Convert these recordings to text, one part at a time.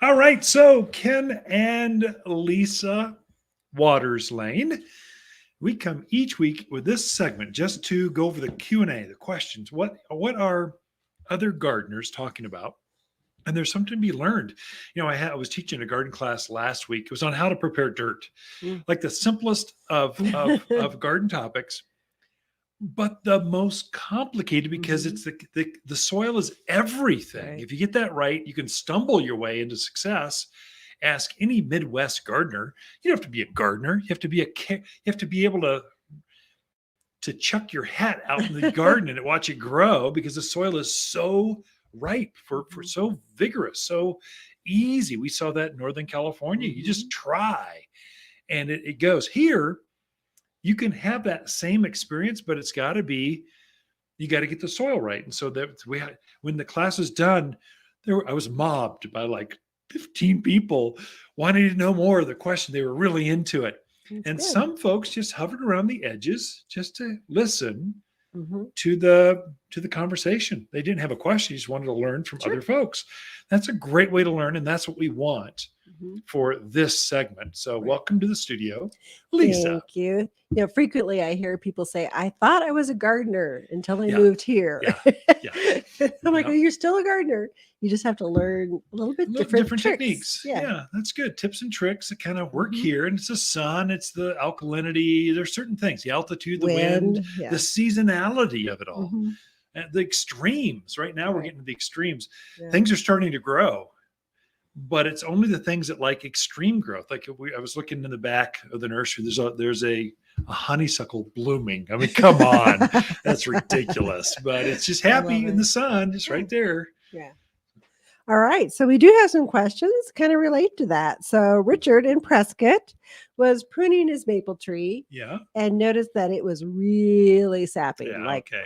All right, so Ken and Lisa Waters Lane, we come each week with this segment just to go over the Q&A, the questions. What are other gardeners talking about? And there's something to be learned. I was teaching a garden class last week. It was on how to prepare dirt, Mm. like the simplest of garden topics, but the most complicated because it's the soil is everything. Right. If you get that right, you can stumble your way into success. Ask any Midwest gardener. You don't have to be a gardener. You have to be able to chuck your hat out in the garden and watch it grow because the soil is so ripe for so vigorous, so easy. We saw that in Northern California. You just try and it goes. Here you can have that same experience, but it's got to be, you got to get the soil right. And so that when the class was done, I was mobbed by like 15 people wanting to know more of the question. They were really into it. That's and good. some folks just hovered around the edges just to listen Mm-hmm. to the conversation. They didn't have a question, just wanted to learn from Sure. other folks. That's a great way to learn, and that's what we want for this segment. So welcome to the studio, Lisa. Thank you. Frequently I hear people say, I thought I was a gardener until I Yeah. moved here. Yeah. I'm like, Yeah. oh, you're still a gardener. You just have to learn a little bit different tricks. Techniques. Yeah, that's good. Tips and tricks that kind of work here. And it's the sun, it's the alkalinity. There's certain things, the altitude, the wind, the seasonality of it all. The extremes. Right now we're getting to the extremes. Things are starting to grow, but it's only the things that like extreme growth. Like I was looking in the back of the nursery. There's a honeysuckle blooming. I mean, come on, that's ridiculous. But it's just happy in the sun, just right there. Yeah. All right. So we do have some questions kind of relate to that. So Richard in Prescott was pruning his maple tree. Yeah. And noticed that it was really sapping,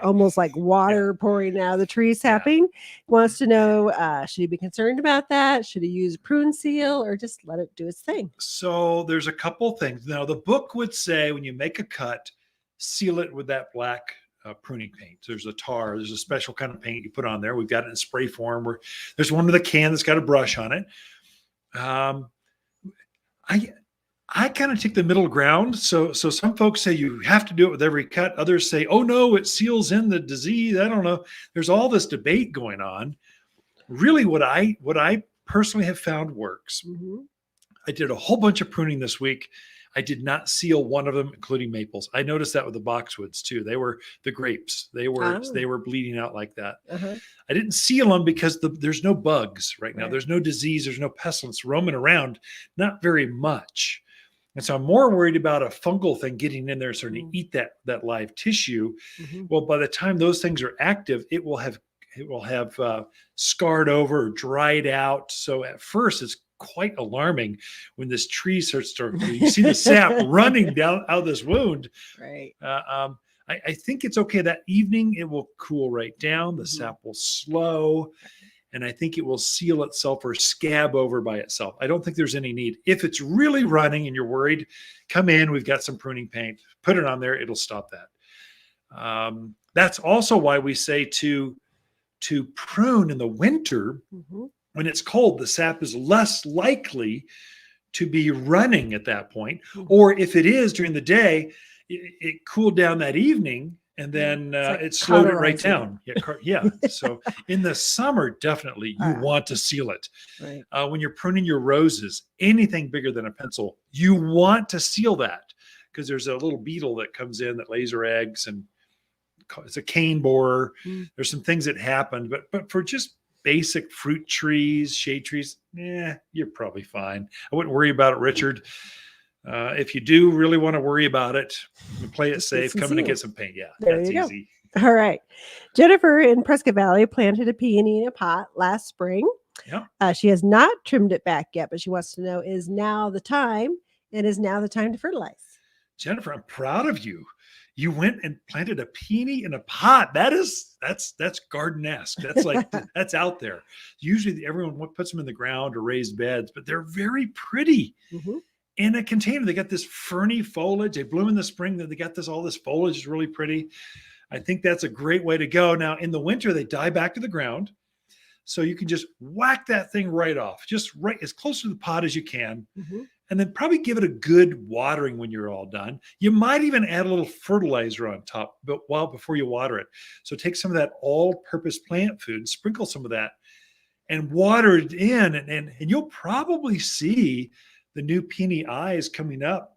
almost like water pouring out of the tree sapping. Wants to know, should he be concerned about that? Should he use prune seal or just let it do its thing? So there's a couple things. Now, the book would say when you make a cut, seal it with that black pruning paint. There's a special kind of paint you put on there. We've got it in spray form. Where there's one with a can that's got a brush on it. I kind of take the middle ground. So some folks say you have to do it with every cut. Others say, oh no, it seals in the disease. I don't know. There's all this debate going on. Really, what I personally have found works. I did a whole bunch of pruning this week. I did not seal one of them, including maples. I noticed that with the boxwoods too. They were the grapes. They were bleeding out like that. I didn't seal them because there's no bugs right now. There's no disease. There's no pestilence roaming around. Not very much. And so I'm more worried about a fungal thing getting in there starting to eat that live tissue. Well, by the time those things are active, it will have scarred over or dried out. So at first it's quite alarming when this tree starts to, you see the sap running down out of this wound. Right. I think it's okay. That evening it will cool right down. The sap will slow. And I think it will seal itself or scab over by itself. I don't think there's any need. If it's really running and you're worried, come in. We've got some pruning paint. Put it on there. It'll stop that. That's also why we say to prune in the winter. When it's cold, the sap is less likely to be running at that point. Or if it is during the day, it cooled down that evening. And then it slowed it right down. Yeah. So in the summer, definitely you want to seal it. Right. When you're pruning your roses, anything bigger than a pencil, you want to seal that because there's a little beetle that comes in that lays her eggs, and it's a cane borer. There's some things that happen, but for just basic fruit trees, shade trees, you're probably fine. I wouldn't worry about it, Richard. If you do really want to worry about it, play it safe, come in and get some paint. Yeah, that's easy. All right. Jennifer in Prescott Valley planted a peony in a pot last spring. Yeah. She has not trimmed it back yet, but she wants to know, is now the time to fertilize? Jennifer, I'm proud of you. You went and planted a peony in a pot. That's garden-esque. That's like, that's out there. Usually everyone puts them in the ground or raised beds, but they're very pretty. In a container. They got this ferny foliage. They bloom in the spring. They got all this foliage is really pretty. I think that's a great way to go. Now in the winter, they die back to the ground. So you can just whack that thing right off, just right as close to the pot as you can. And then probably give it a good watering when you're all done. You might even add a little fertilizer on top, but before you water it. So take some of that all-purpose plant food and sprinkle some of that and water it in, and you'll probably see the new peony eyes coming up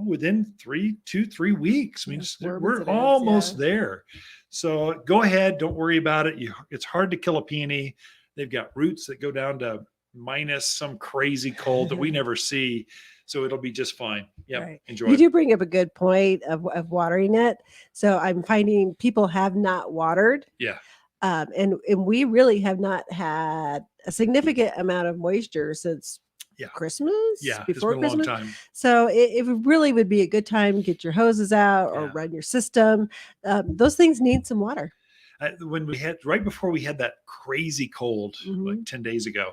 within 2-3 weeks. I mean, we're almost there. So go ahead, don't worry about it. It's hard to kill a peony. They've got roots that go down to minus some crazy cold that we never see. So it'll be just fine. Yeah, right. Enjoy. You do bring up a good point of watering it. So I'm finding people have not watered. Yeah. And we really have not had a significant amount of moisture since Christmas. Yeah, before it's been Christmas. A long time. So it really would be a good time to get your hoses out or run your system. Those things need some water. When right before we had that crazy cold, like 10 days ago,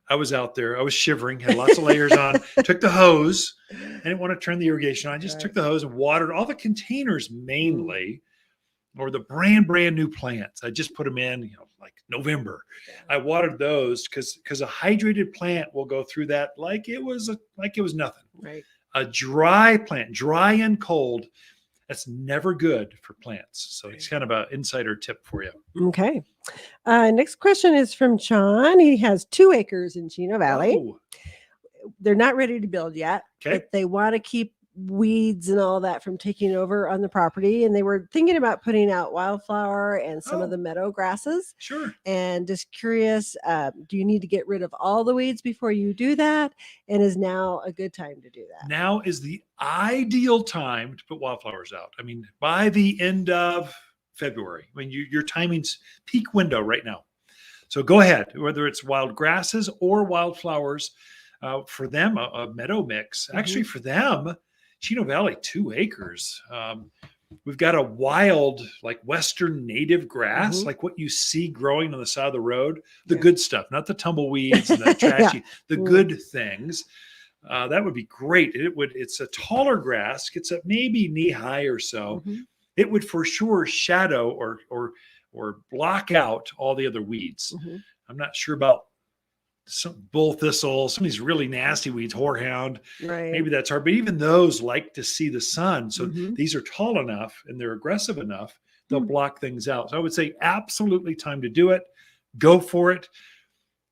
I was out there. I was shivering, had lots of layers on, took the hose. I didn't want to turn the irrigation on. I just took the hose and watered all the containers mainly, or the brand new plants. I just put them in, like November. I watered those because a hydrated plant will go through that like it was nothing. Right. A dry plant, dry and cold, that's never good for plants. So it's kind of an insider tip for you. Okay. Next question is from Sean. He has 2 acres in Chino Valley. Oh. They're not ready to build yet, but they want to keep weeds and all that from taking over on the property. And they were thinking about putting out wildflower and some of the meadow grasses. Sure. And just curious, do you need to get rid of all the weeds before you do that? And is now a good time to do that? Now is the ideal time to put wildflowers out. I mean, by the end of February, when your timing's peak window right now. So go ahead, whether it's wild grasses or wildflowers, for them, a meadow mix. Actually, for them, Chino Valley, 2 acres. We've got a wild, like Western native grass, like what you see growing on the side of the road, the good stuff, not the tumbleweeds and the trashy, the good things. That would be great. It's a taller grass, gets up maybe knee high or so. It would for sure shadow or block out all the other weeds. I'm not sure about some bull thistle, some of these really nasty weeds, horehound. Right. Maybe that's hard, but even those like to see the sun. So these are tall enough and they're aggressive enough, they'll block things out. So I would say absolutely time to do it. Go for it.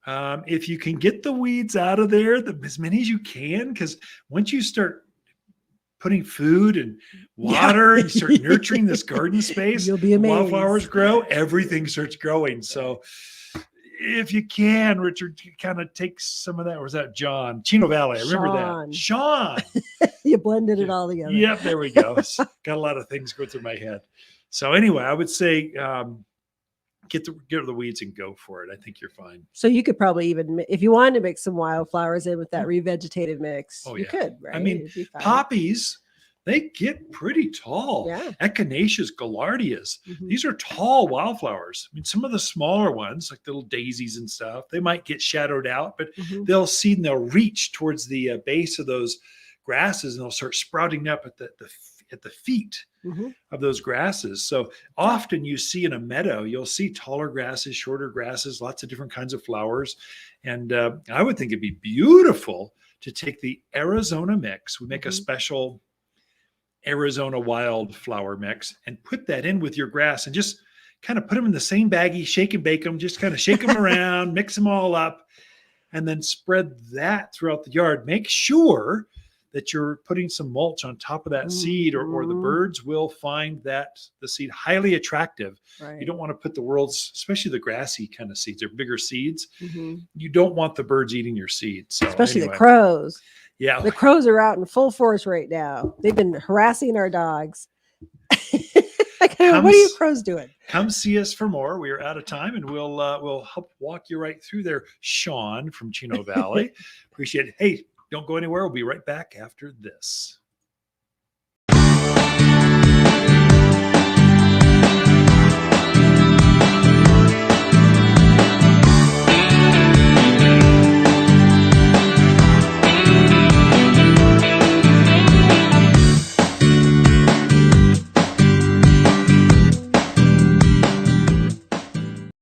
If you can get the weeds out of there, as many as you can, because once you start putting food and water and you start nurturing this garden space, you'll be amazed. Wildflowers grow, everything starts growing. So if you can, Richard, kind of take some of that. Or was that John? Chino Valley. I remember that. Sean. You blended it all together. Yep, there we go. Got a lot of things going through my head. So anyway, I would say get rid of the weeds and go for it. I think you're fine. So you could probably even, if you wanted to mix some wildflowers in with that revegetated mix, you could, right? I mean, poppies, they get pretty tall. Echinaceas, gaillardias. These are tall wildflowers. I mean, some of the smaller ones, like little daisies and stuff, they might get shadowed out, but they'll seed and they'll reach towards the base of those grasses and they'll start sprouting up at the feet of those grasses. So often you see in a meadow, you'll see taller grasses, shorter grasses, lots of different kinds of flowers. And I would think it'd be beautiful to take the Arizona mix. We make a special Arizona wildflower mix and put that in with your grass and just kind of put them in the same baggie, shake and bake them, just kind of shake them around, mix them all up, and then spread that throughout the yard. Make sure that you're putting some mulch on top of that seed or the birds will find the seed highly attractive. You don't want to put the world's, especially the grassy kind of seeds, they're bigger seeds. You don't want the birds eating your seeds. So especially the crows. Yeah. The crows are out in full force right now. They've been harassing our dogs. What are you crows doing? Come see us for more. We are out of time and we'll help walk you right through there. Sean from Chino Valley. Appreciate it. Hey, don't go anywhere. We'll be right back after this.